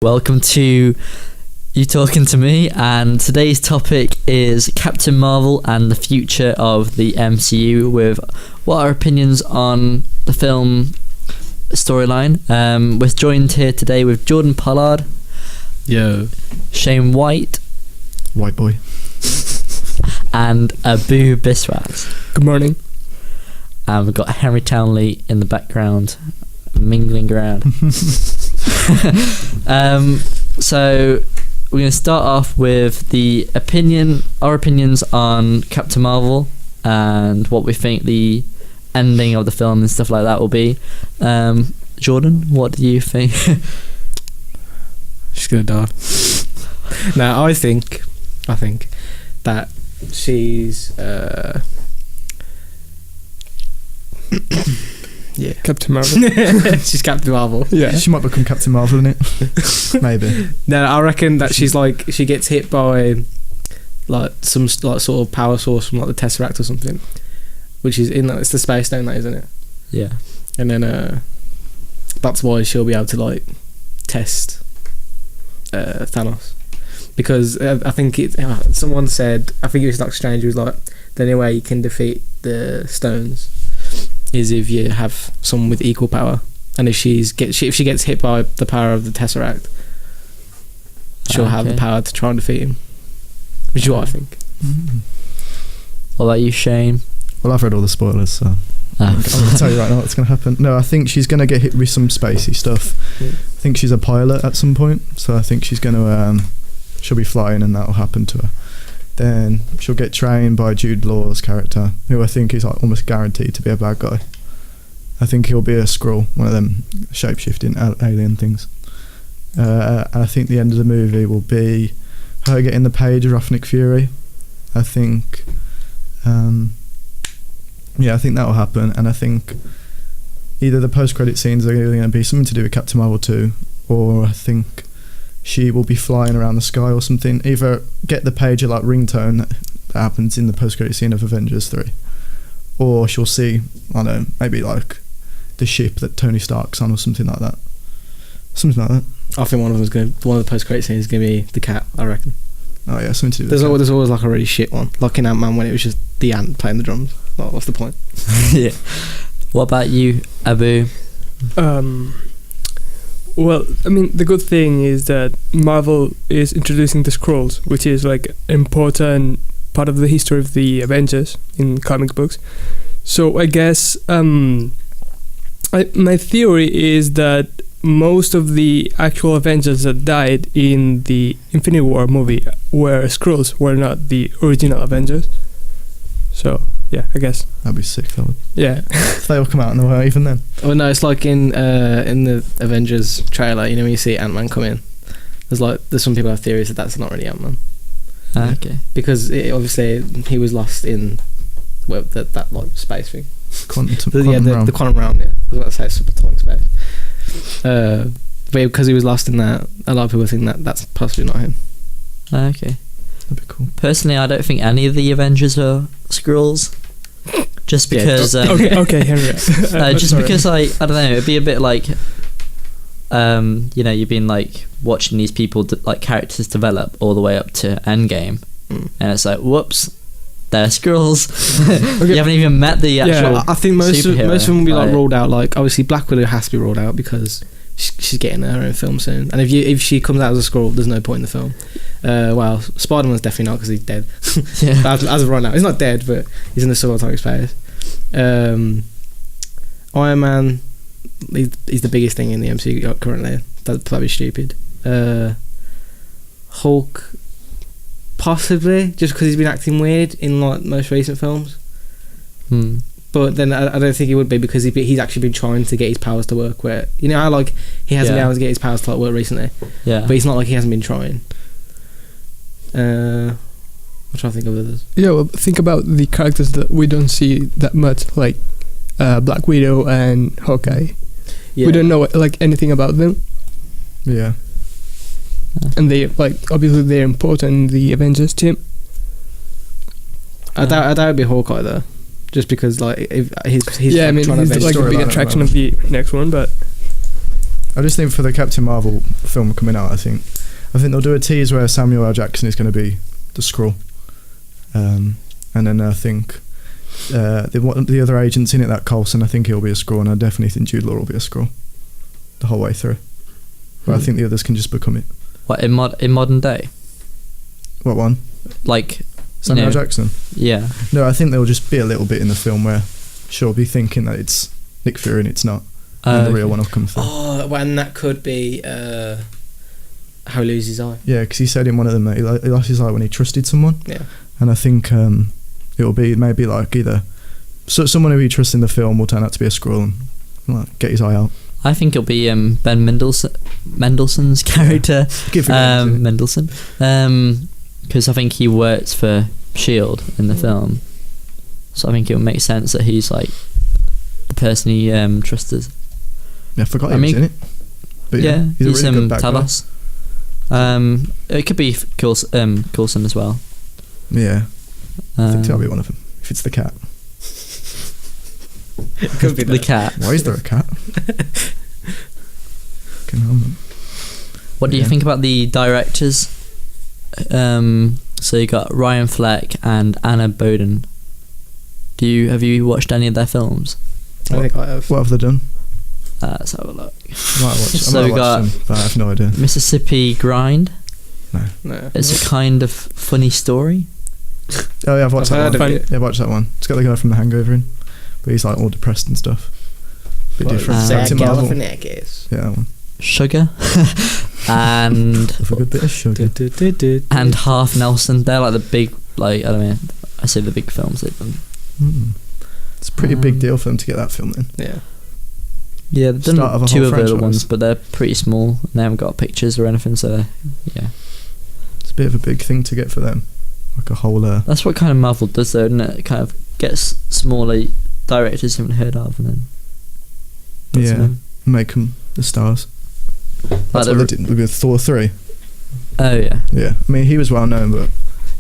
Welcome to You Talkin To Me, and today's topic is Captain Marvel and the future of the MCU, with what are our opinions on the film storyline. We're joined here today with Jordan Pollard. Yo. Shane White. White boy. And Abu Biswas. Good morning. And we've got Henry Townley in the background, mingling around. So we're going to start off with our opinions on Captain Marvel and what we think the ending of the film and stuff like that will be. Jordan, what do you think? She's gonna die. No, I think that she's yeah, Captain Marvel. she's Captain Marvel. Yeah, she might become Captain Marvel, innit? Maybe. No, I reckon that she's like, she gets hit by like some like sort of power source from like the Tesseract or something, which is in it's the space stone, that isn't it? Yeah. And then that's why she'll be able to like test Thanos, because I think someone said, I think it was Doctor Strange, who was like, the only way you can defeat the stones is if you have someone with equal power, and if she gets hit by the power of the Tesseract, she'll have the power to try and defeat him, which is what I think. What about you, Shane? Well, I've read all the spoilers, so I'm going to tell you right now what's going to happen. No, I think she's going to get hit with some spacey stuff. I think she's a pilot at some point, so I think she's going to she'll be flying and that'll happen to her. Then she'll get trained by Jude Law's character, who I think is like almost guaranteed to be a bad guy. I think he'll be a Skrull, one of them shape-shifting alien things. And I think the end of the movie will be her getting the page of Nick Fury. I think I think that will happen, and I think either the post-credit scenes are going to be something to do with Captain Marvel 2, or I think she will be flying around the sky or something. Either get the page of like ringtone that happens in the post-credit scene of Avengers 3, or she'll see, I don't know, maybe like the ship that Tony Stark's on or something like that. Something like that. I think one of the post-credit scenes is going to be the cat, I reckon. Oh yeah, something to do with there's always like a really shit one, like in Ant-Man when it was just the ant playing the drums. Like, what's the point? Yeah. What about you, Abu? Well, I mean, the good thing is that Marvel is introducing the Skrulls, which is like an important part of the history of the Avengers in comic books. So I guess my theory is that most of the actual Avengers that died in the Infinity War movie were Skrulls, were not the original Avengers. So yeah, I guess that'd be sick, though. Yeah. They all come out in the way even then. Oh no, it's like in the Avengers trailer, you know, when you see Ant-Man come in, there's some people have theories that that's not really Ant-Man. Okay. Because obviously he was lost in that like space thing. Quantum realm. The quantum realm, yeah. I was about to say subatomic space. But because he was lost in that, a lot of people think that that's possibly not him. Okay. That'd be cool. Personally, I don't think any of the Avengers are Skrulls. Just because... okay, Henry. just because, I don't know, it'd be a bit like... you've been like watching these people like characters develop all the way up to Endgame, and it's like, whoops, they're Skrulls. You haven't even met the actual. Yeah, I think most of them will be like ruled out. Like obviously Black Widow has to be ruled out because she's getting her own film soon, and if she comes out as a Skrull, there's no point in the film. Well, Spider-Man's definitely not because he's dead. Yeah. as of right now, he's not dead, but he's in the subatomic space. Iron Man, he's the biggest thing in the MCU currently. That'd probably be stupid. Hulk, possibly, just because he's been acting weird in like most recent films. But then I don't think he would be, because he's actually been trying to get his powers to work. Where, you know how like he hasn't been able to get his powers to like work recently. Yeah. But it's not like he hasn't been trying. I'm trying to think of others. Yeah, well, think about the characters that we don't see that much, like Black Widow and Hawkeye. Yeah. We don't know like anything about them. Yeah. And they like obviously they're important in the Avengers team. I doubt it'd be Hawkeye though, just because like if he's yeah, I mean he's like the big attraction of the next one, but I just think for the Captain Marvel film coming out, I think they'll do a tease where Samuel L. Jackson is going to be the Skrull, and then I think the other agents in it, that Coulson, I think he'll be a Skrull, and I definitely think Jude Law will be a Skrull the whole way through. But I think the others can just become it. What in modern day? What one? Like Samuel L. Jackson. Yeah. No, I think there'll just be a little bit in the film where she'll be thinking that it's Nick Fury and it's not. And the real one will come through. Oh, and that could be how he loses his eye. Yeah, because he said in one of them that he lost his eye when he trusted someone. Yeah. And I think it'll be maybe like either someone who he trusts in the film will turn out to be a Skrull and like, get his eye out. I think it'll be Ben Mendelsohn's character. Mendelsohn. Because I think he works for S.H.I.E.L.D. in the film. So I think it would make sense that he's like the person he trusted. Yeah, I forgot he was in it. But yeah, he's a really good bad Talos. It could be Coulson as well. Yeah. I think that'll be one of them. If it's the cat. It could be the cat. Why is there a cat? What do you think about the directors? So you got Ryan Fleck and Anna Boden. Have you watched any of their films? I think I have. What have they done? Let's have a look. So we got them, but I have no idea. Mississippi Grind. No. It's a kind of funny story. Oh yeah, I've watched that one. Yeah, I've watched that one. It's got the guy from The Hangover in, but he's like all depressed and stuff. Bit different. Captain Marvel. Yeah, that one. Sugar. And Have a good bit of sugar. and Half Nelson. They're like the big, like, I don't know, I say the big films they've done. It's a pretty big deal for them to get that film in. Yeah. Yeah, they've Start of done a two whole of the other franchise. ones, but they're pretty small and they haven't got pictures or anything, so yeah. It's a bit of a big thing to get for them. Like a whole That's what kind of Marvel does though, isn't it? It kind of gets smaller directors you haven't heard of and then make them the stars. That's like what they did with Thor 3. Oh yeah. Yeah, I mean he was well known, but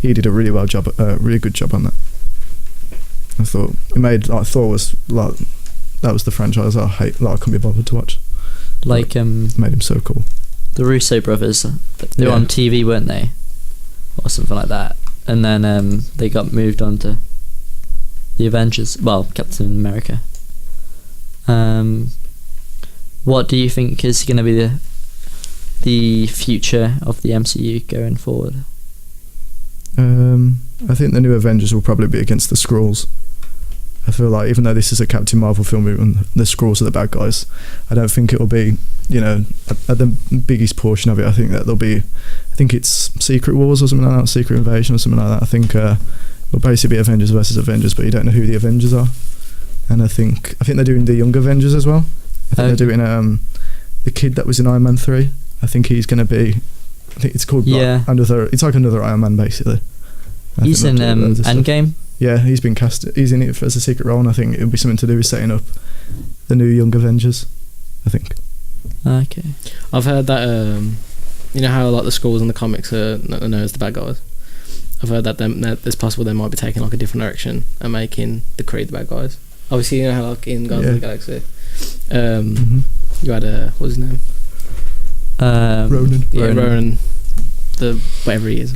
he did a really good job on that. I thought it made like Thor was like that was the franchise I couldn't be bothered to watch. Like made him so cool. The Russo brothers, they were on TV, weren't they, or something like that? And then they got moved on to the Avengers. Well, Captain America. What do you think is going to be the future of the MCU going forward? I think the new Avengers will probably be against the Skrulls. I feel like even though this is a Captain Marvel film and the Skrulls are the bad guys, I don't think it will be, at the biggest portion of it. I think that I think it's Secret Wars or something like that, Secret Invasion or something like that. I think it'll basically be Avengers versus Avengers, but you don't know who the Avengers are. And I think they're doing the Young Avengers as well. I think they're doing the kid that was in Iron Man 3. I think he's going to be. I think it's called it's like another Iron Man basically. He's in Endgame. Yeah, he's been cast. He's in it as a secret role, and I think it'll be something to do with setting up the new Young Avengers. I think. Okay. I've heard that how like the Skrulls in the comics are known as the bad guys. I've heard that it's possible they might be taking like a different direction and making the Kree the bad guys. Obviously, you know how like in Guardians of the Galaxy, you had what's his name? Ronan. Yeah, Ronan. The whatever he is.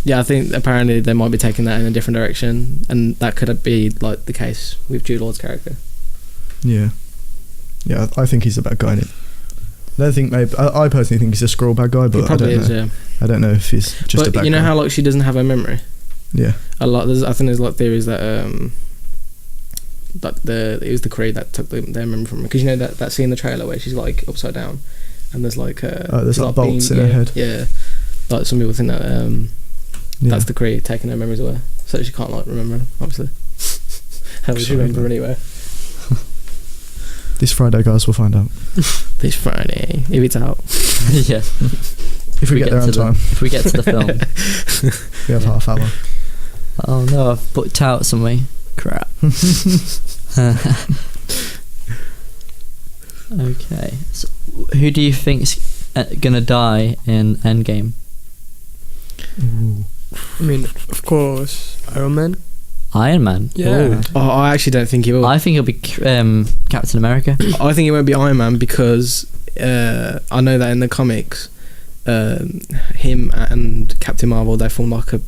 Yeah, I think apparently they might be taking that in a different direction, and that could be like the case with Jude Law's character. Yeah, I think he's a bad guy in it. I don't think I personally think he's a Skrull bad guy, but he probably is. Yeah, I don't know if he's just a bad guy. But you know how like she doesn't have her memory. Yeah, I think there's like theories that it was the Kree that took their memory from her, because you know that scene in the trailer where she's like upside down, and there's like there's like bolts in her head. Yeah, like some people think that that's the Kree taking her memories away, so she can't like remember them, obviously. How would she remember anyway? This Friday, guys, we'll find out. This Friday, if it's out. Yeah. If we get there on time. If we get to the film. We have half hour. Oh no, I've booked out somewhere. Crap. Okay. So who do you think's gonna die in Endgame? Ooh. I mean, of course, Iron Man. Iron Man. Yeah. Oh, I actually don't think he will. I think it'll be Captain America. I think it won't be Iron Man because I know that in the comics, him and Captain Marvel, they form like a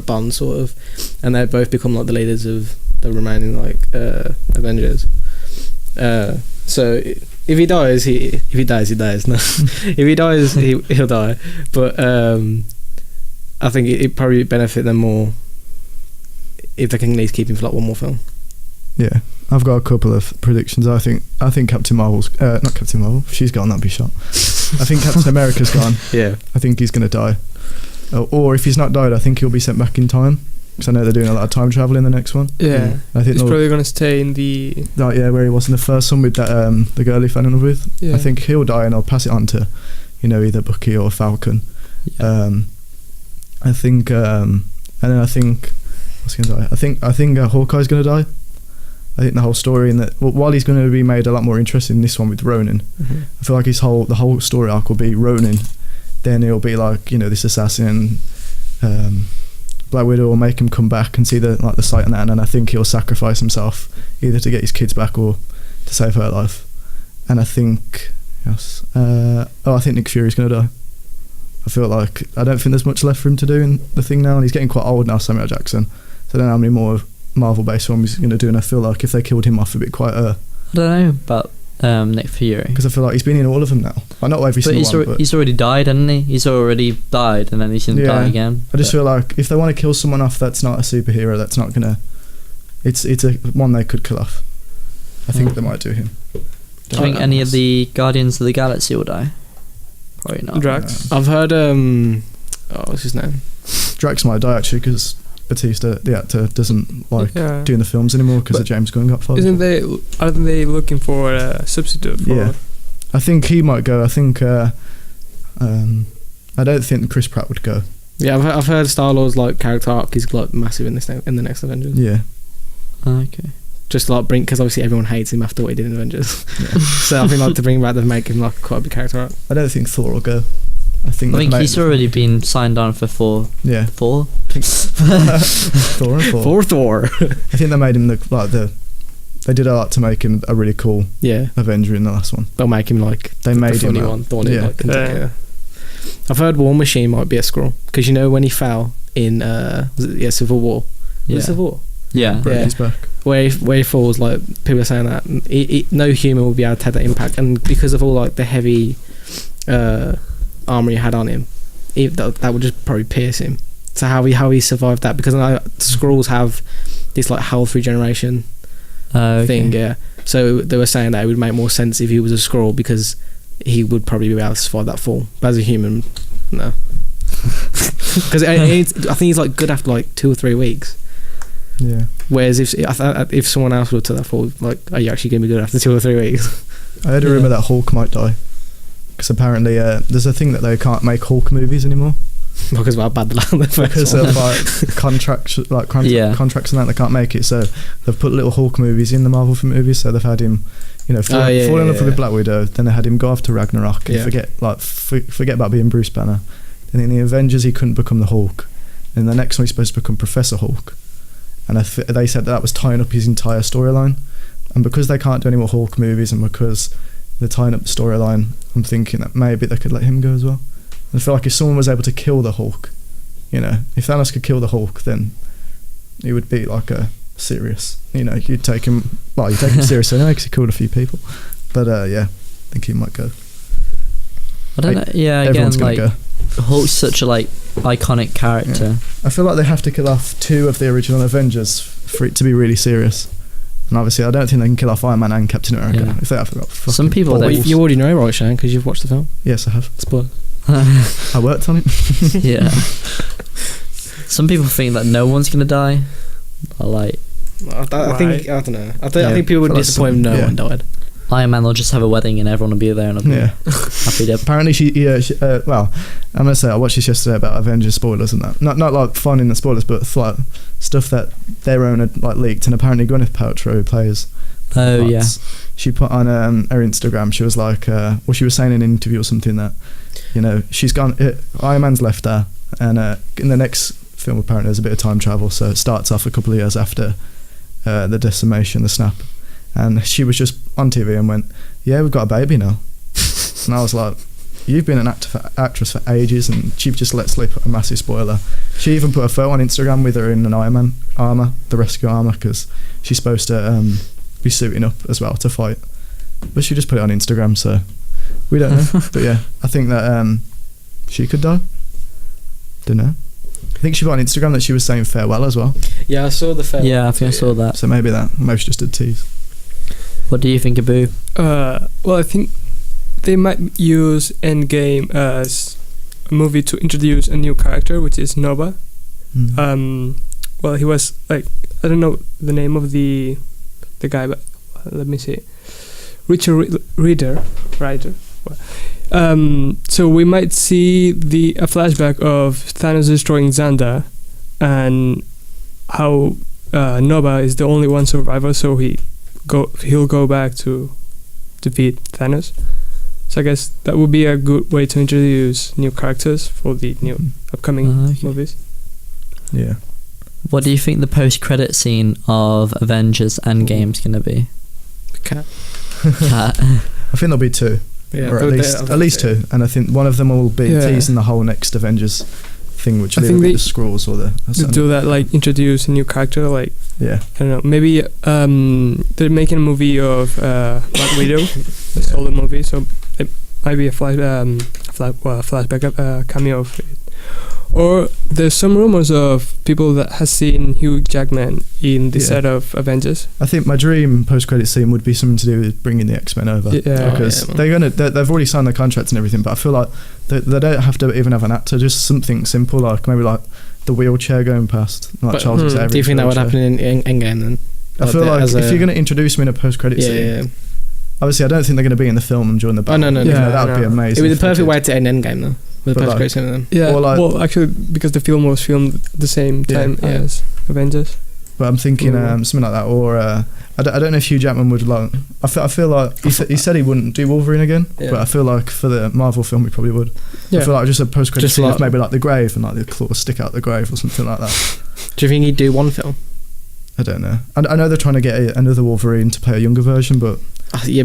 bond sort of, and they both become like the leaders of the remaining like Avengers. So if he dies, he dies. No, if he dies, he'll die. But I think it probably benefit them more if they can at least keep him for like one more film. Yeah, I've got a couple of predictions. I think Captain Marvel's not Captain Marvel. She's gone. That'd be shot. I think Captain America's gone. Yeah, I think he's going to die. Or if he's not died, I think he'll be sent back in time. Because I know they're doing a lot of time travel in the next one. Yeah. I think he's probably going to stay in the... where he was in the first one with that the girl he fell in love with. Yeah. I think he'll die and I'll pass it on to, either Bucky or Falcon. Yeah. I think... and then I think... What's going to die? I think Hawkeye's going to die. I think the whole story in that... while he's going to be made a lot more interesting in this one with Ronin, I feel like the whole story arc will be Ronin. Then he'll be like, this assassin... Black Widow will make him come back and see the sight on that, and I think he'll sacrifice himself either to get his kids back or to save her life. And I think I think Nick Fury's going to die. I feel like I don't think there's much left for him to do in the thing now, and he's getting quite old now, Samuel Jackson. So I don't know how many more Marvel-based films he's going to do, and I feel like if they killed him off, it'd be quite I don't know about Nick Fury, because I feel like he's been in all of them now. Well, not every single one, but he's already died, hasn't he? He's already died, and then he's going to die again. I just feel like if they want to kill someone off that's not a superhero, that's not gonna. It's a one they could kill off. I think they might do him. Do you think any of the Guardians of the Galaxy will die? Probably not. Drax. I've heard. What's his name? Drax might die actually because Batista, the actor, doesn't like doing the films anymore because of James Gunn got fired. Aren't they looking for a substitute for... Yeah, I think he might go. I think I don't think Chris Pratt would go. Yeah, I've heard Star-Lord's character arc is massive in the next Avengers. Yeah. Okay. Just because obviously everyone hates him after what he did in Avengers. Yeah. So I think to bring him back, to make him quite a big character arc. I don't think Thor will go. I think he's already been signed on for Thor. Yeah. Thor. Thor and Thor. For Thor. I think they made him look like they did a lot to make him a really cool Avenger in the last one. They'll make him they made the funny him one. The one I've heard War Machine might be a Skrull because when he fell in Civil War. Yeah. Civil War. Yeah. He's back. Where he falls, people are saying that no human will be able to take that impact, and because of all the heavy armor he had on him, that would just probably pierce him. So how he survived that, because I know Skrulls have this hull regeneration thing, yeah. So they were saying that it would make more sense if he was a Skrull because he would probably be able to survive that fall. But as a human, no. Because I think he's good after 2 or 3 weeks. Yeah. Whereas if someone else would take that fall, are you actually going to be good after 2 or 3 weeks? I heard a rumour that Hulk might die. Because apparently there's a thing that they can't make Hulk movies anymore. Because of how bad the because of contracts, contracts and that, they can't make it. So they've put little Hulk movies in the Marvel movies. So they've had him, fall in love with Black Widow. Then they had him go off to Ragnarok and forget about being Bruce Banner. Then in the Avengers, he couldn't become the Hulk. And the next one, he's supposed to become Professor Hulk. And they said that was tying up his entire storyline. And because they can't do any more Hulk movies, and because they're tying up the storyline, I'm thinking that maybe they could let him go as well. I feel like if someone was able to kill the Hulk, if Thanos could kill the Hulk, then he would be a serious, you'd take him seriously anyway because he killed a few people. But I think he might go. I don't know. Yeah, everyone's again, gonna go. Hulk's such a iconic character. Yeah. I feel like they have to kill off 2 of the original Avengers for it to be really serious. And obviously, I don't think they can kill off Iron Man and Captain America. Yeah. If they have some people, you already know, right, Shane? Because you've watched the film. Yes, I have. Spoiler. I worked on it. Yeah. Some people think that no one's gonna die. I think I don't know. I think people would be disappointed if no one died. Iron Man will just have a wedding and everyone will be there and I'll be happy to. Apparently well, I'm gonna say I watched this yesterday about Avengers spoilers and that. Not finding the spoilers, but stuff that their own had leaked. And apparently Gwyneth Paltrow, who plays she put on her Instagram, she was she was saying in an interview or something that she's gone, Iron Man's left her, and in the next film apparently there's a bit of time travel, so it starts off a couple of years after the decimation, the snap, and she was just on TV and went, yeah, we've got a baby now. And I was like, you've been an actress for ages, and she just let slip a massive spoiler. She even put a photo on Instagram with her in an Iron Man armour, the rescue armour, because she's supposed to be suiting up as well to fight, but she just put it on Instagram, so we don't know. But yeah, I think that she could die. Don't know. I think she put on Instagram that she was saying farewell as well. Yeah, I saw the farewell. Yeah, I think I saw that. So maybe she just did tease. What do you think, Abu? Well, I think they might use Endgame as a movie to introduce a new character, which is Nova. Well, he was like, I don't know the name of the guy, but let me see, Richard Rider. So we might see a flashback of Thanos destroying Xandar, and how Nova is the only one survivor, so he'll go back to defeat Thanos. So I guess that would be a good way to introduce new characters for the new upcoming movies. Yeah. What do you think the post-credit scene of Avengers Endgame is going to be? Cat. I think there'll be two. Yeah, or at least two, and I think one of them will be teasing the whole next Avengers thing, which I think the Skrulls or the do that, like introduce a new character, like I don't know, maybe they're making a movie of Black Widow, a solo movie, so it might be a flashback cameo of it. Or there's some rumors of people that has seen Hugh Jackman in the set of Avengers. I think my dream post-credit scene would be something to do with bringing the X-Men over, because they've already signed their contracts and everything. But I feel like they don't have to even have an actor, just something simple, like maybe like the wheelchair going past, like Charles Xavier. Do you think that would happen in Endgame then? I feel like if you're going to introduce me in a post-credit scene, obviously I don't think they're going to be in the film and during the battle. No. That would be amazing. It would be the perfect way to end Endgame though. With post-credit scene of them. Yeah, well, actually, because the film was filmed the same time as Avengers. But I'm thinking something like that, or I don't know if Hugh Jackman would like. I feel like he said he wouldn't do Wolverine again, but I feel like for the Marvel film he probably would. I feel like just a post-credit scene of maybe like the grave and like the claws stick out the grave or something like that. Do you think he'd do one film? I don't know. I know they're trying to get another Wolverine to play a younger version, but but he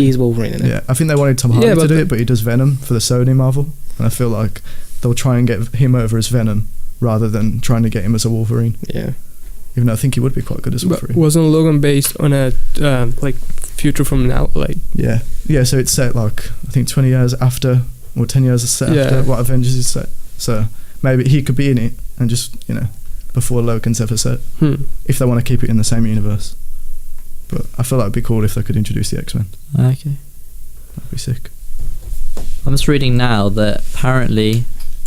is Wolverine, isn't it? Yeah, I think they wanted Tom Hardy to do it, but he does Venom for the Sony Marvel, and I feel like they'll try and get him over as Venom rather than trying to get him as a Wolverine. Yeah. Even though I think he would be quite good as Wolverine. But wasn't Logan based on a like future from now? Like yeah. So it's set like I think 20 years after, or 10 years set after what Avengers is set. So maybe he could be in it and just before Logan's ever set, if they want to keep it in the same universe. But I feel like it'd be cool if they could introduce the X-Men. Okay. That'd be sick. I'm just reading now that apparently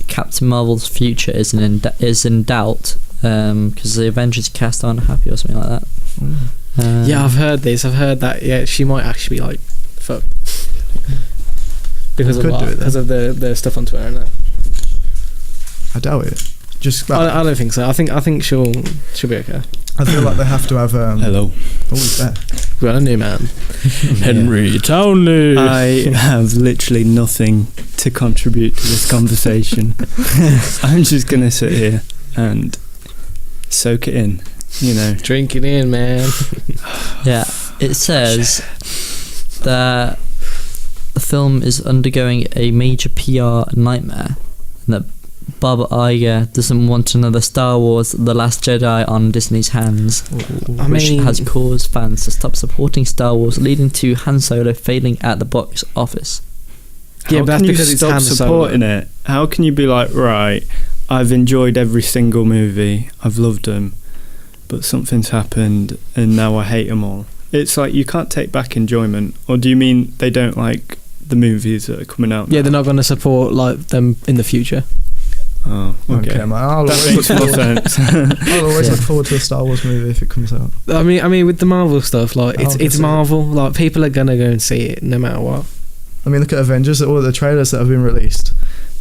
Captain Marvel's future is in doubt because the Avengers cast aren't happy or something like that. Yeah, I've heard this. I've heard that she might actually be like fuck because of the stuff on Twitter and that. I doubt it. I don't think so. I think she'll be okay. I feel like they have to have hello. Who's there? We got a new man. Henry Townley. I have literally nothing to contribute to this conversation. I'm just gonna sit here and soak it in, Drink it in, man. Yeah, it says that the film is undergoing a major PR nightmare, and that Bob Iger doesn't want another Star Wars The Last Jedi on Disney's hands, which has caused fans to stop supporting Star Wars, leading to Han Solo failing at the box office. How can you stop supporting it? How can you be like, right, I've enjoyed every single movie, I've loved them, but something's happened and now I hate them all? It's like you can't take back enjoyment. Or do you mean they don't like the movies that are coming out now? Yeah, they're not going to support like them in the future. Oh, okay. Man. I'll always look forward to a Star Wars movie if it comes out. I mean, with the Marvel stuff, like it's Marvel. Like people are gonna go and see it no matter what. I mean, look at Avengers. All the trailers that have been released,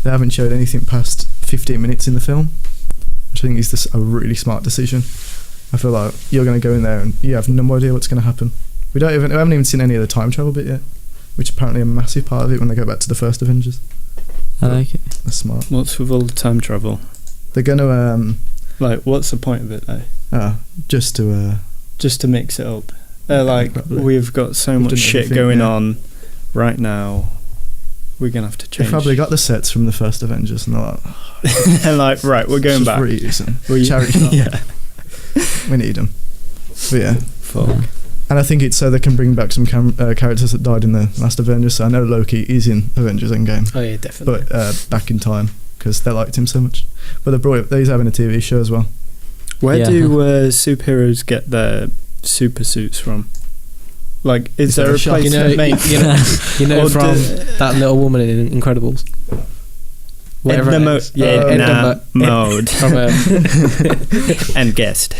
they haven't showed anything past 15 minutes in the film, which I think is a really smart decision. I feel like you're going to go in there and you have no idea what's going to happen. We haven't even seen any of the time travel bit yet, which is apparently a massive part of it when they go back to the first Avengers. I like it. That's smart. What's with all the time travel? They're gonna Like, what's the point of it though? just to mix it up. They're like, probably. we've got so much shit going on right now. We're gonna have to change. They probably got the sets from the first Avengers, and they're like, they're like, right, we're going back. Charity shop. Yeah, we need them. But yeah, fuck. And I think it's so they can bring back some characters that died in the last Avengers. So I know Loki is in Avengers Endgame. Oh yeah, definitely. But back in time, because they liked him so much. But he's having a TV show as well. Where do superheroes get their super suits from? Like, is there a place that makes... You know from that little woman in Incredibles? Whatever Edna Mode. From And guest.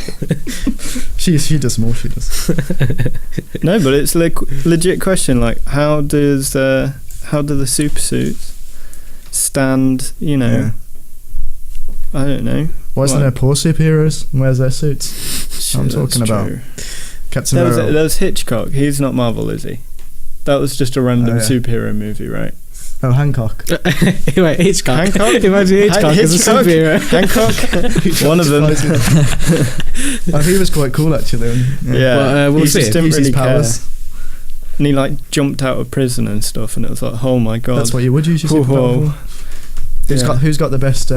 She does more, she does. No, but it's a legit question. Like, how do the super suits stand, you know... Yeah. I don't know. Why isn't there poor superheroes? Where's their suits? I'm talking about Captain Marvel. There was Hitchcock. He's not Marvel, is he? That was just a random superhero movie, right? Oh, Hancock. Wait, Hitchcock. Hancock? Imagine Hitchcock as a superhero. Hancock? One of them. Oh, he was quite cool, actually. Yeah. Well, we'll he see. just didn't Use his really care. powers. And he, like, jumped out of prison and stuff, and it was like, oh my god. That's what you would use your superpower for. Who's got the best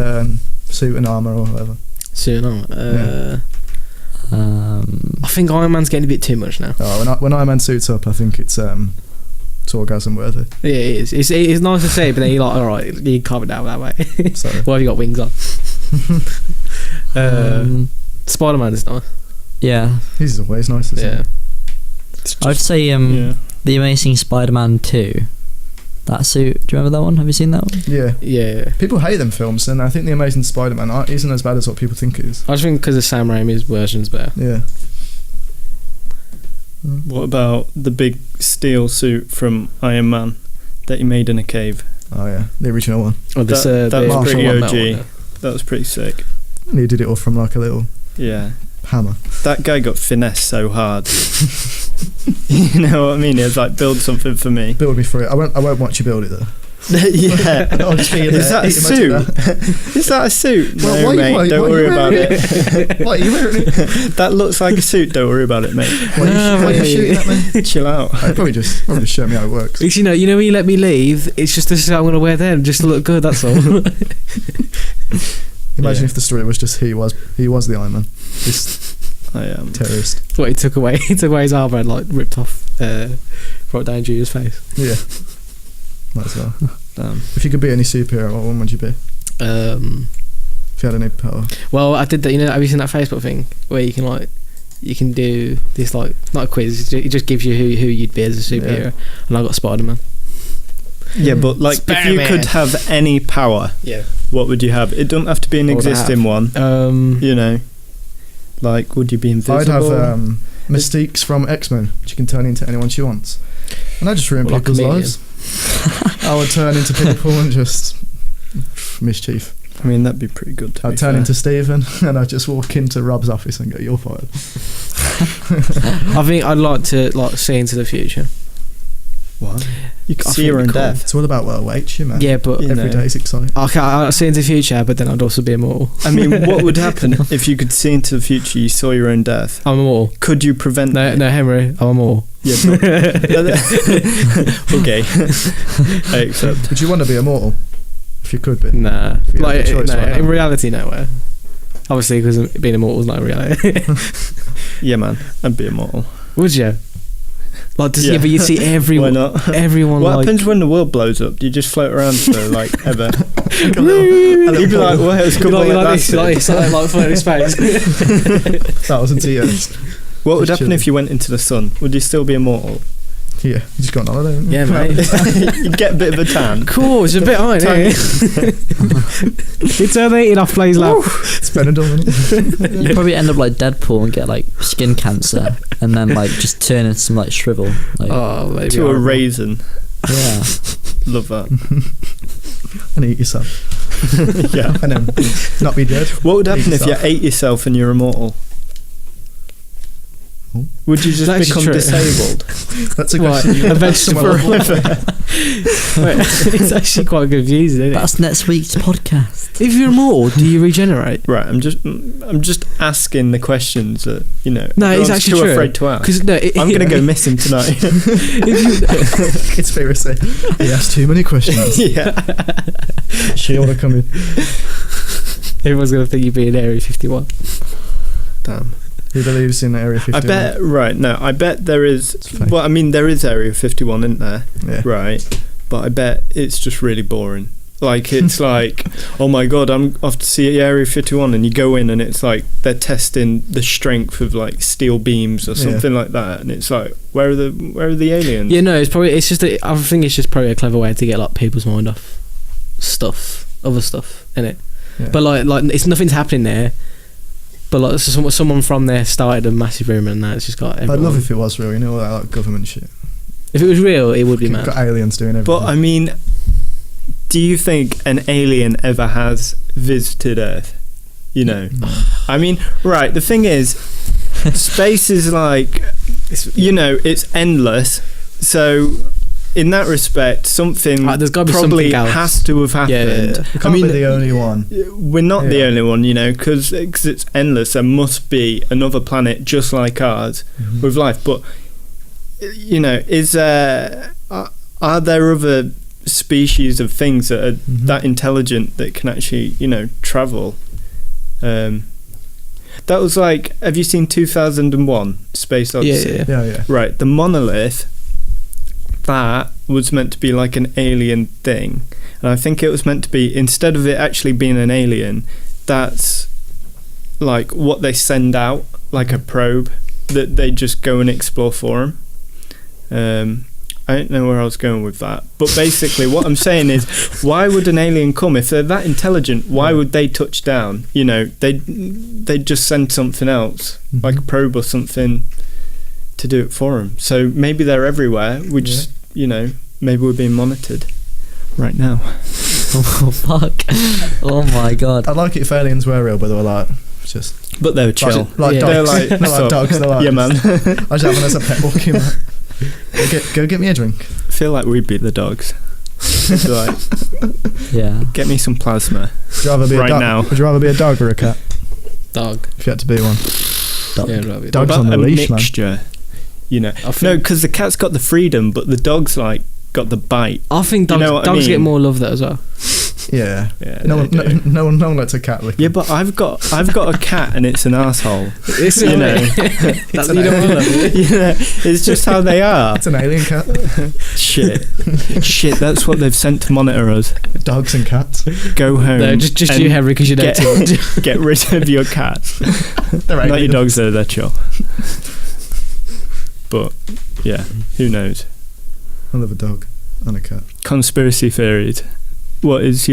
suit and armour or whatever? Suit and armour? I think Iron Man's getting a bit too much now. Oh, when Iron Man suits up, I think it's orgasm worthy. Yeah, it is. It's nice to say, but then you're like, alright, you can't it down that way. So. Why have you got wings on? Spider-Man is nice. Yeah. He's always nice, isn't he? I'd say The Amazing Spider-Man 2. That suit, do you remember that one? Have you seen that one? Yeah. People hate them films, and I think The Amazing Spider-Man isn't as bad as what people think it is. I just think because of Sam Raimi's version's better. Yeah. What about the big steel suit from Iron Man that he made in a cave? Oh yeah, the original one. Oh, that was pretty OG. That was pretty sick. And he did it all from like a little hammer. That guy got finessed so hard. You know what I mean? He was like, build something for me. Build me for it. I won't watch you build it though. Yeah. I'll just be Is that a suit? Is that a suit? Well, no, mate, don't worry about it. What are you wearing it? That looks like a suit, don't worry about it, mate. Why are you shooting at me? Chill out. Probably just show me how it works. You know when you let me leave, it's just this is what I'm going to wear then, just to look good, that's all. Imagine if the story was just he was the Iron Man. This terrorist. What, he took away his armor and like ripped off Robert Downey Jr.'s face. Yeah. Might as well. Damn. If you could be any superhero, what one would you be? If you had any power. Well, I did that. You know, have you seen that Facebook thing where you can do this, like, not a quiz. It just gives you who you'd be as a superhero. And I got Spider-Man. Yeah, but like Spider-Man. if you could have any power, what would you have? It doesn't have to be an existing one. You know, like, would you be invisible? I'd have Mystique's from X-Men. She can turn into anyone she wants, and I just ruin people's lives. I would turn into people and just mischief. I mean, that'd be pretty good. I'd turn into Stephen and I'd just walk into Rob's office and go, "You're fired." I think I'd like to see into the future. What? You can see your own death. It's all about what awaits you, man. Yeah, but every day is exciting. Okay, I'll see into the future, but then I'd also be immortal. I mean, what would happen if you could see into the future? You saw your own death. I'm immortal. Could you prevent? No, Henry, I'm immortal. Yeah. Okay. I accept. Would you want to be immortal? If you could be. Nah. Like, choice no, right in reality, nowhere. Obviously, because being immortal is not in reality. Yeah, man, I'd be immortal. Would you? Like, but you'd see everyone. Why not? Everyone. What happens when the world blows up? Do you just float around for like ever? You'd be like, "Well, it's cool like floating space." 1,000 years. What would happen if you went into the sun? Would you still be immortal? Yeah, you just got on holiday. Yeah, mate. You'd get a bit of a tan. Cool, it's a bit high, isn't it? You turn 18 off Blaze Lab. It's Benadryl, isn't it? You'd probably end up like Deadpool and get like skin cancer, and then like just turn into some like shrivel. Like, maybe to a raisin. Yeah. Love that. And eat yourself. Yeah. And then not be dead. What would happen if you ate yourself and you're immortal? Would you just That's become true. disabled? That's a Right, question. a vegetable. Wait, it's actually quite confusing, isn't it? That's next week's podcast. If you're immortal, do you regenerate? Right, I'm just asking the questions that No, it's everyone's actually too true. afraid to ask. Because no, I'm going to go missing tonight. Conspiracy. He asked too many questions. Yeah. She ought to come in. Everyone's going to think you'd be in Area 51. Damn. Who believes in Area 51? I bet there is. It's fake. Well, I mean, there is Area 51, isn't there? Yeah. Right. But I bet it's just really boring. Like, it's like, oh my god, I'm off to see Area 51, and you go in and it's like they're testing the strength of like steel beams or something like that, and it's like, where are the aliens? Yeah, no, I think it's just probably a clever way to get like people's mind off other stuff, innit? Yeah. But like it's nothing's happening there. But like someone from there started a massive rumour, and now it's just got. I'd love if it was real. You know, all that like government shit. If it was real, it would be mad. Got aliens doing everything. But I mean, do you think an alien ever has visited Earth? You know, I mean, right. The thing is, space is like, it's endless. So, in that respect, something there's gotta be probably something else. has to have happened. We can't be the only one. We're not the only one, because it's endless. There must be another planet just like ours with life. But are there other species of things that are that intelligent that can actually travel? That was like, have you seen 2001 Space Odyssey? Yeah. Right, the monolith, that was meant to be like an alien thing, and I think it was meant to be, instead of it actually being an alien, that's like what they send out, like a probe that they just go and explore for them. I don't know where I was going with that, but basically what I'm saying is, why would an alien come? If they're that intelligent, why would they touch down? They'd just send something else, like a probe or something, to do it for them. So maybe they're everywhere. We just, maybe we're being monitored right now. Oh fuck! Oh my god! I'd like it if aliens were real, but they were like just. But they were chill. Like dogs. They're like, They're like dogs. They're like, yeah, man. I just have one as a pet walking. Go get me a drink. I feel like we'd be the dogs. Like, Yeah. get me some plasma. Would you rather be right a dog? now. Would you rather be a dog or a cat? Dog. If you had to be one. Dog. Yeah, right. Dogs What on about the a leash, man. mixture? No, because the cat's got the freedom, but the dog's like got the bite. I think dogs, You know what I dogs mean? get more love that as well. Yeah. Yeah, No one lets a cat lick. Yeah, but I've got a cat and it's an asshole. It's You know. That's an you don't want that. It's just how they are. It's an alien cat. Shit. That's what they've sent to monitor us. Dogs and cats. Go home. No, just and you, Henry, because you don't too much. get rid of your cats. They're Not your aliens. dogs though. They're chill. But yeah, who knows? I love a dog and a cat. Conspiracy theories. What is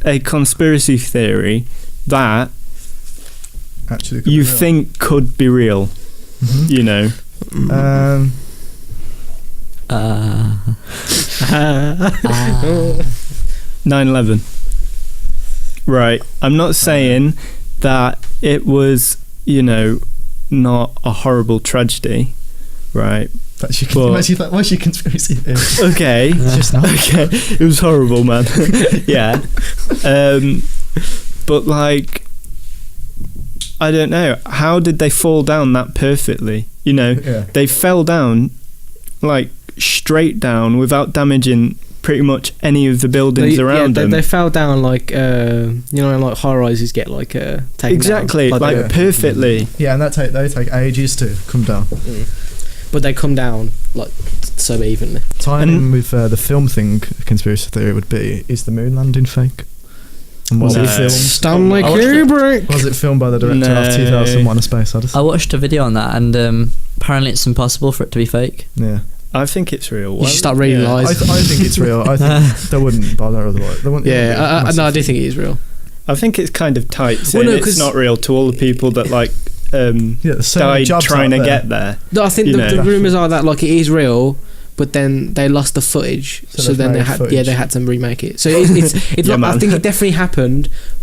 a conspiracy theory that Actually, could you be real. think could be real? Mhm. 9/11. Right. I'm not saying that it was, not a horrible tragedy, right? That's your, But- what's your conspiracy theory? Okay. It's just not. Okay. It was horrible, man. Yeah. But like, I don't know. How did they fall down that perfectly? Yeah. They fell down like straight down without damaging pretty much any of the buildings around them. They fell down like like high rises get like taken Exactly, down. like perfectly. Yeah, and they take ages to come down. But they come down like so evenly. Tying in with the film thing, conspiracy theory would be: is the moon landing fake? And was No. it filmed? Stanley I watched it. Kubrick. Was it filmed by the director No. of 2001: A Space Odyssey? I watched a video on that, and apparently it's impossible for it to be fake. Yeah, I think it's real. You should start reading Yeah. lies. I think it's real. I think they wouldn't bother otherwise. They wouldn't, Yeah, I do think it is real. I think it's kind of tight saying no, it's 'cause- not real to all the people that Yeah, there's so many died jobs trying out to there. get there. No, I think You the know. rumours are that like it is real, but then they lost the footage, so then they had to remake it. So it's Yeah, I think it definitely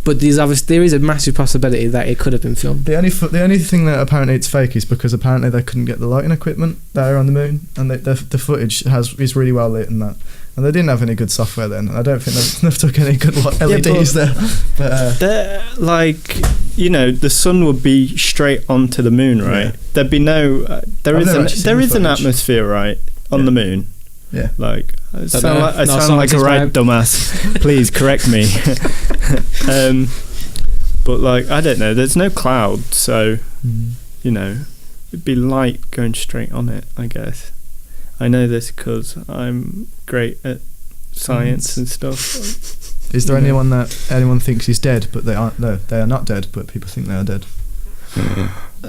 there is a massive possibility that it could have been filmed. The only thing that apparently it's fake is because apparently they couldn't get the lighting equipment there on the moon, and the footage is really well lit and that. And they didn't have any good software then. I don't think they've took any good LEDs there. But, the sun would be straight onto the moon, right? Yeah. There'd be no. There is an atmosphere, right, on the moon. Yeah. Like I sound like a right dumbass. Please correct me. But like I don't know. There's no cloud, so it'd be light going straight on it, I guess. I know this because I'm great at science and stuff. Is there anyone thinks is dead, but they aren't? No, they are not dead, but people think they are dead.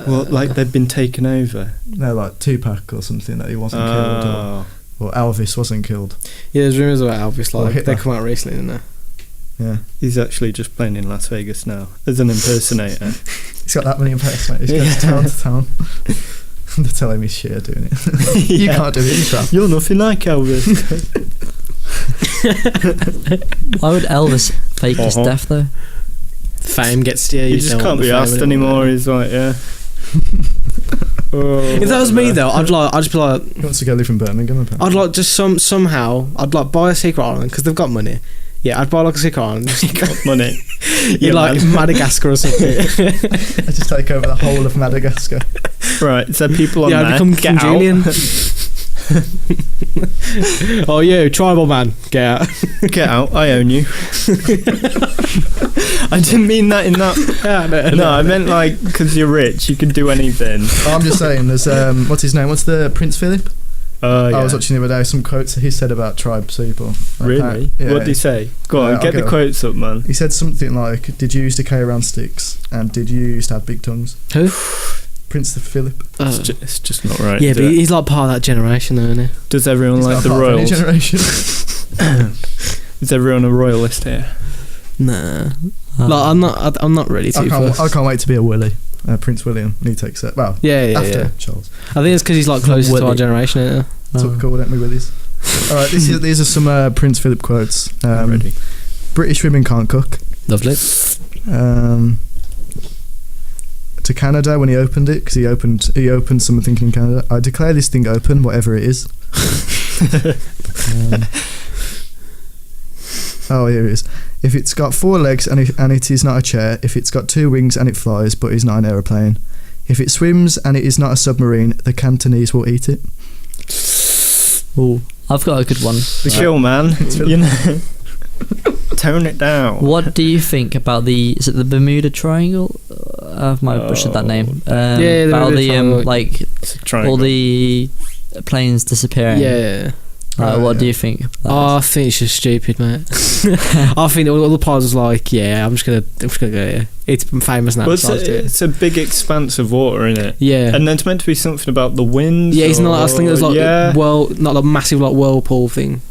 Well, like they've been taken over. No, like Tupac or something, that he wasn't killed, or Elvis wasn't killed. Yeah, there's rumours about Elvis. Like they come out recently, didn't they? Yeah, he's actually just playing in Las Vegas now as an impersonator. He's got that many impersonators. He's going town to town. They're telling me shit doing it. You can't do it, crap. You're nothing like Elvis. Why would Elvis fake his death though? Fame gets to you. You just can't be asked anymore. He's like, yeah. If that was me though, I'd just be like. He wants to go live in Birmingham. Apparently. I'd like just somehow I'd like buy a secret island because they've got money. Yeah, I'd buy like a secret island. Just got money. You're like Madagascar or something. I just take over the whole of Madagascar. Right, so people on there. I become King Julian. Oh, you tribal man, get out! Get out! I own you. I didn't mean that in that. No, I meant like because you're rich, you can do anything. I'm just saying. There's what's his name? What's the Prince Philip? Yeah. I was watching the other day some quotes he said about tribe people. Really? Yeah. What did he say? Go on, get the quotes up, man. He said something like, "Did you used to carry around sticks? And did you used to have big tongues?" Who? Prince Philip. It's just not right. Yeah, but he's like part of that generation, though, isn't he? Does everyone like the royals? Generation. Is everyone a royalist here? Nah. Like, I'm not ready to. I can't wait to be a Willie. Prince William, and he takes it. Well, after Charles. I think it's because he's like closest to our generation, isn't it? That's what we call it, don't we, Willies? Alright, these are some Prince Philip quotes. Ready. British women can't cook. Lovely. To Canada when he opened it, because he opened something in Canada. I declare this thing open, whatever it is. Here it is. If it's got 4 legs and it is not a chair, if it's got 2 wings and it flies but is not an aeroplane, if it swims and it is not a submarine, the Cantonese will eat it. Oh, I've got a good one. Chill, man. Tone it down. What do you think about is it the Bermuda Triangle? I might have butchered that name. About all the planes disappearing. Yeah. What do you think? I think it's just stupid, mate. I think all the pilots was like, I'm just gonna go here. It's famous now. It's a big expanse of water, isn't it? Yeah. And then it's meant to be something about the wind. Yeah, it's not. I was thinking it was like not a massive like whirlpool thing.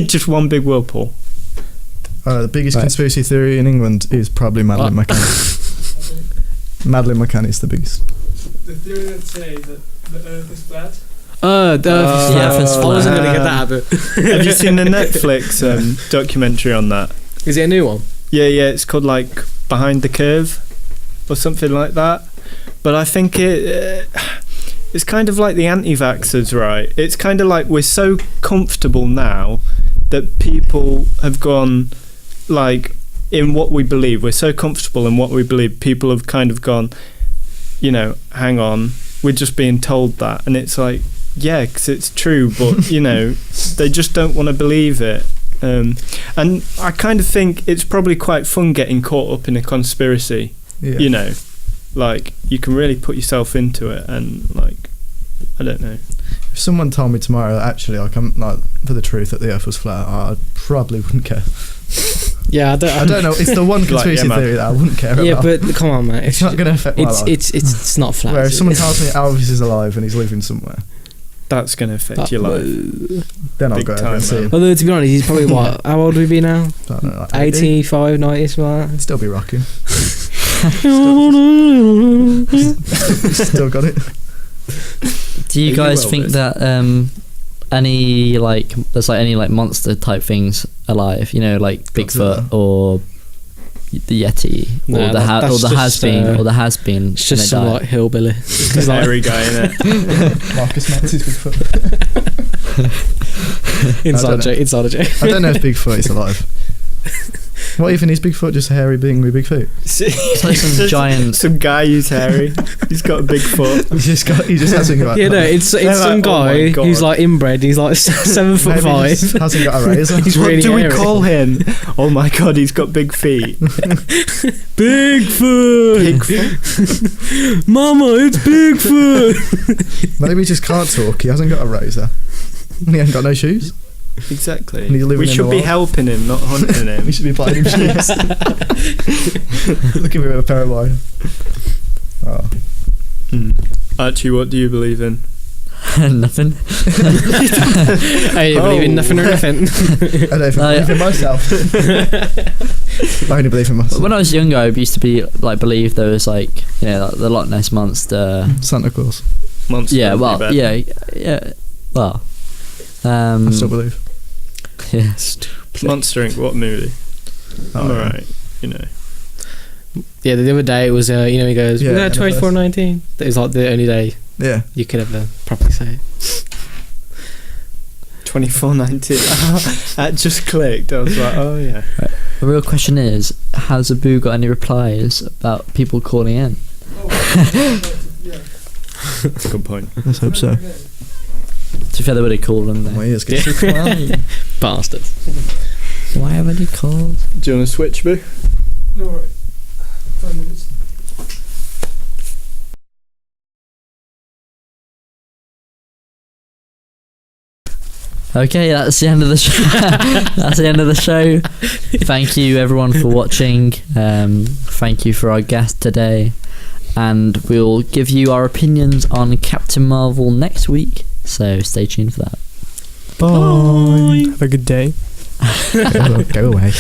Just one big whirlpool. The biggest conspiracy theory in England is probably Madeleine McCann. Madeleine McCann is the biggest. The theory that says that the Earth is flat. The Earth is flat. I wasn't going to get that out of it. Have you seen the Netflix documentary on that? Is it a new one? Yeah, it's called like Behind the Curve or something like that. But I think it's kind of like the anti-vaxxers, right? It's kind of like we're so comfortable now that people have gone like in what we believe. We're so comfortable in what we believe. People have kind of gone, hang on, we're just being told that. And it's like, yeah, because it's true, but they just don't want to believe it. And I kind of think it's probably quite fun getting caught up in a conspiracy. Yeah. Like you can really put yourself into it, and like I don't know. If someone told me tomorrow that actually I come like for the truth that the Earth was flat, I probably wouldn't care. Yeah, I don't know. It's the one conspiracy theory that I wouldn't care about. Yeah, but come on, man. It's not going to affect my life. It's not flat. Whereas if someone tells me Elvis is alive and he's living somewhere, that's going to affect your life. Then I'll go over and see him. Although, to be honest, he's probably what? How old would he be now? I don't know, like 85, 90, something like that. He'd still be rocking. Still got it. Do you guys think that any like monster type things alive? You know, like Bigfoot or the Yeti, or the has been. It's just some like hillbilly. He's like hairy guy in it. Marcus Matt's Bigfoot. Inside joke. I don't know if Bigfoot is alive. What even is Bigfoot? Just a hairy being with big feet? It's like some guy who's hairy. He's got a big foot. He just hasn't got. Yeah, no, it's some guy who's like inbred. He's like 7'5". He just hasn't got a razor. He's What really do we hairy. call him? Oh my god, he's got big feet. Bigfoot. Mama, it's Bigfoot. Maybe he just can't talk. He hasn't got a razor. And he ain't got no shoes. Exactly. And he's living We in should the be wild. helping him, not hunting him. We should be buying him shoes. Looking for a pair of wire. Oh. Archie, what do you believe in? Nothing. I don't believe in nothing or nothing. I don't believe in myself. I only believe in myself. When I was younger, I used to believe there was like the Loch Ness monster, Santa Claus. Monster. yeah. Well, yeah. Well, I still believe. yeah. Monster Inc. What movie? I'm yeah. alright. Yeah, the other day it was, he goes, Yeah, yeah, 24/19. That was like the only day Yeah. you could ever properly say it. 24/19. That just clicked. I was like, oh yeah. The real question is, has Abu got any replies about people calling in? That's a good point. Let's hope so. To be fair, they would have called, wouldn't My they? ears get too quiet. Bastards. Why haven't you called? Do you want to switch, Boo? No, right. 5 minutes. Okay, that's the end of the show. That's the end of the show. Thank you everyone for watching. Thank you for our guest today, and we'll give you our opinions on Captain Marvel next week. So stay tuned for that. Bye. Have a good day. Go away.